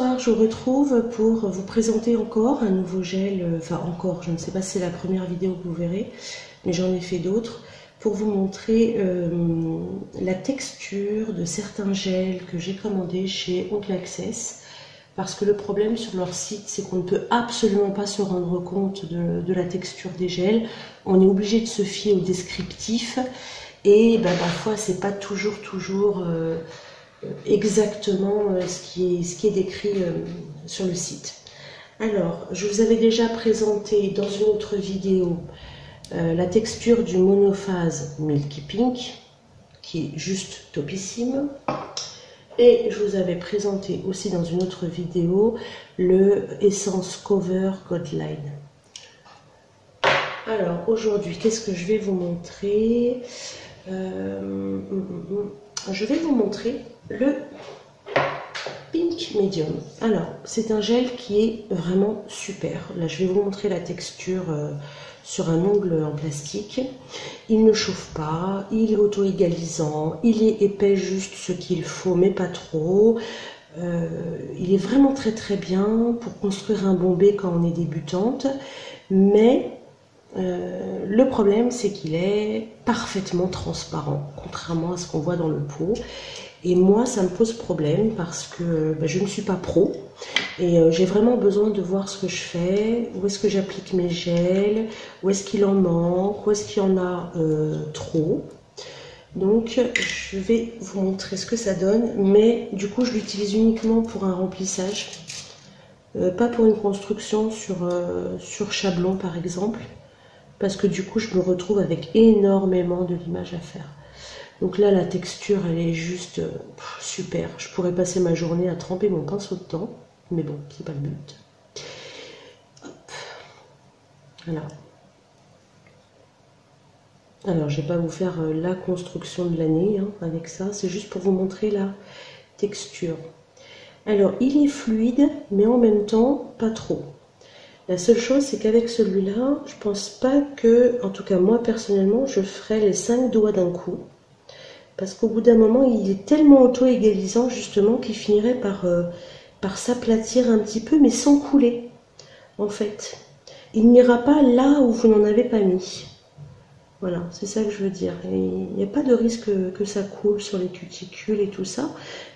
Bonsoir, je vous retrouve pour vous présenter encore un nouveau gel, enfin encore, je ne sais pas si c'est la première vidéo que vous verrez, mais j'en ai fait d'autres, pour vous montrer la texture de certains gels que j'ai commandés chez Oncle Access, parce que le problème sur leur site, c'est qu'on ne peut absolument pas se rendre compte de la texture des gels, on est obligé de se fier au descriptif, et parfois c'est pas toujours exactement ce qui est décrit sur le site. Alors, je vous avais déjà présenté dans une autre vidéo la texture du monophase Milky Pink, qui est juste topissime. Et je vous avais présenté aussi dans une autre vidéo le Essence Cover Goldline. Alors, aujourd'hui, qu'est-ce que je vais vous montrer? Je vais vous montrer le Pink Medium. Alors, c'est un gel qui est vraiment super. Là, je vais vous montrer la texture sur un ongle en plastique. Il ne chauffe pas, il est auto-égalisant, il est épais juste ce qu'il faut, mais pas trop. Il est vraiment très bien pour construire un bombé quand on est débutante, mais le problème, c'est qu'il est parfaitement transparent, contrairement à ce qu'on voit dans le pot. Et moi, ça me pose problème parce que je ne suis pas pro et j'ai vraiment besoin de voir ce que je fais, où est-ce que j'applique mes gels, où est-ce qu'il en manque, où est-ce qu'il y en a trop. Donc, je vais vous montrer ce que ça donne, mais du coup, je l'utilise uniquement pour un remplissage, pas pour une construction sur chablon, par exemple. Parce que du coup, je me retrouve avec énormément de limages à faire. Donc là, la texture, elle est juste super. Je pourrais passer ma journée à tremper mon pinceau dedans. Mais bon, c'est pas le but. Hop. Voilà. Alors, je vais pas vous faire la construction de l'année avec ça. C'est juste pour vous montrer la texture. Alors, il est fluide, mais en même temps, pas trop. La seule chose, c'est qu'avec celui-là, je pense pas que, en tout cas moi personnellement, je ferai les 5 doigts d'un coup. Parce qu'au bout d'un moment, il est tellement auto-égalisant justement qu'il finirait par s'aplatir un petit peu, mais sans couler, en fait. Il n'ira pas là où vous n'en avez pas mis. Voilà, c'est ça que je veux dire. Il n'y a pas de risque que ça coule sur les cuticules et tout ça.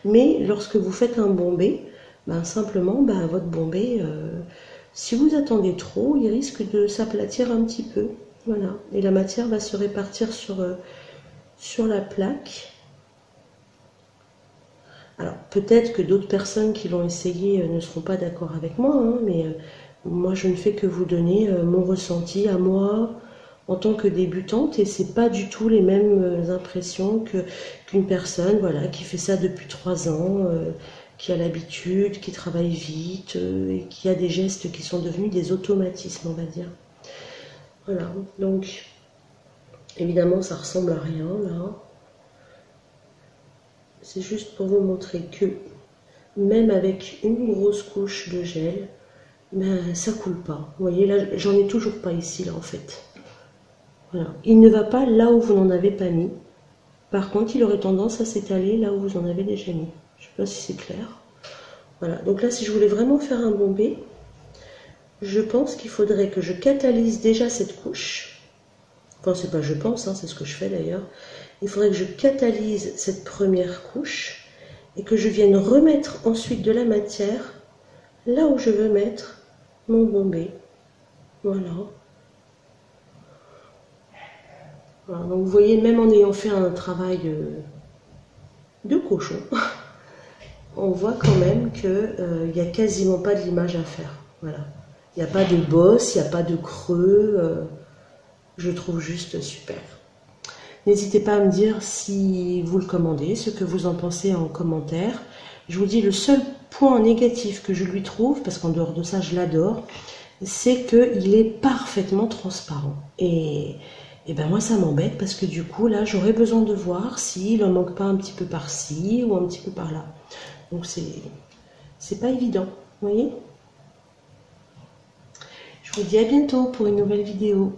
Mais lorsque vous faites un bombé, simplement, votre bombé... si vous attendez trop, il risque de s'aplatir un petit peu. Voilà. Et la matière va se répartir sur la plaque. Alors, peut-être que d'autres personnes qui l'ont essayé ne seront pas d'accord avec moi, mais moi, je ne fais que vous donner mon ressenti à moi en tant que débutante. Et c'est pas du tout les mêmes impressions qu'une personne qui fait ça depuis 3 ans, qui a l'habitude, qui travaille vite et qui a des gestes qui sont devenus des automatismes, on va dire. Voilà, donc évidemment ça ressemble à rien là. C'est juste pour vous montrer que même avec une grosse couche de gel, ça coule pas. Vous voyez là, j'en ai toujours pas ici là en fait. Voilà, il ne va pas là où vous n'en avez pas mis. Par contre, il aurait tendance à s'étaler là où vous en avez déjà mis. Je sais pas si c'est clair. Voilà, donc là, si je voulais vraiment faire un bombé, je pense qu'il faudrait que je catalyse déjà cette couche. Enfin, c'est pas je pense, c'est ce que je fais d'ailleurs. Il faudrait que je catalyse cette première couche et que je vienne remettre ensuite de la matière là où je veux mettre mon bombé. Voilà. Voilà, donc vous voyez, même en ayant fait un travail de cochon, on voit quand même qu'il n'y a quasiment pas de l'image à faire. Voilà. Il n'y a pas de bosse, il n'y a pas de creux. Je trouve juste super. N'hésitez pas à me dire si vous le commandez, ce que vous en pensez en commentaire. Je vous dis, le seul point négatif que je lui trouve, parce qu'en dehors de ça, je l'adore, c'est qu'il est parfaitement transparent. Et moi, ça m'embête parce que du coup, là, j'aurais besoin de voir s'il en manque pas un petit peu par-ci ou un petit peu par-là. Donc c'est pas évident, vous voyez. Je vous dis à bientôt pour une nouvelle vidéo.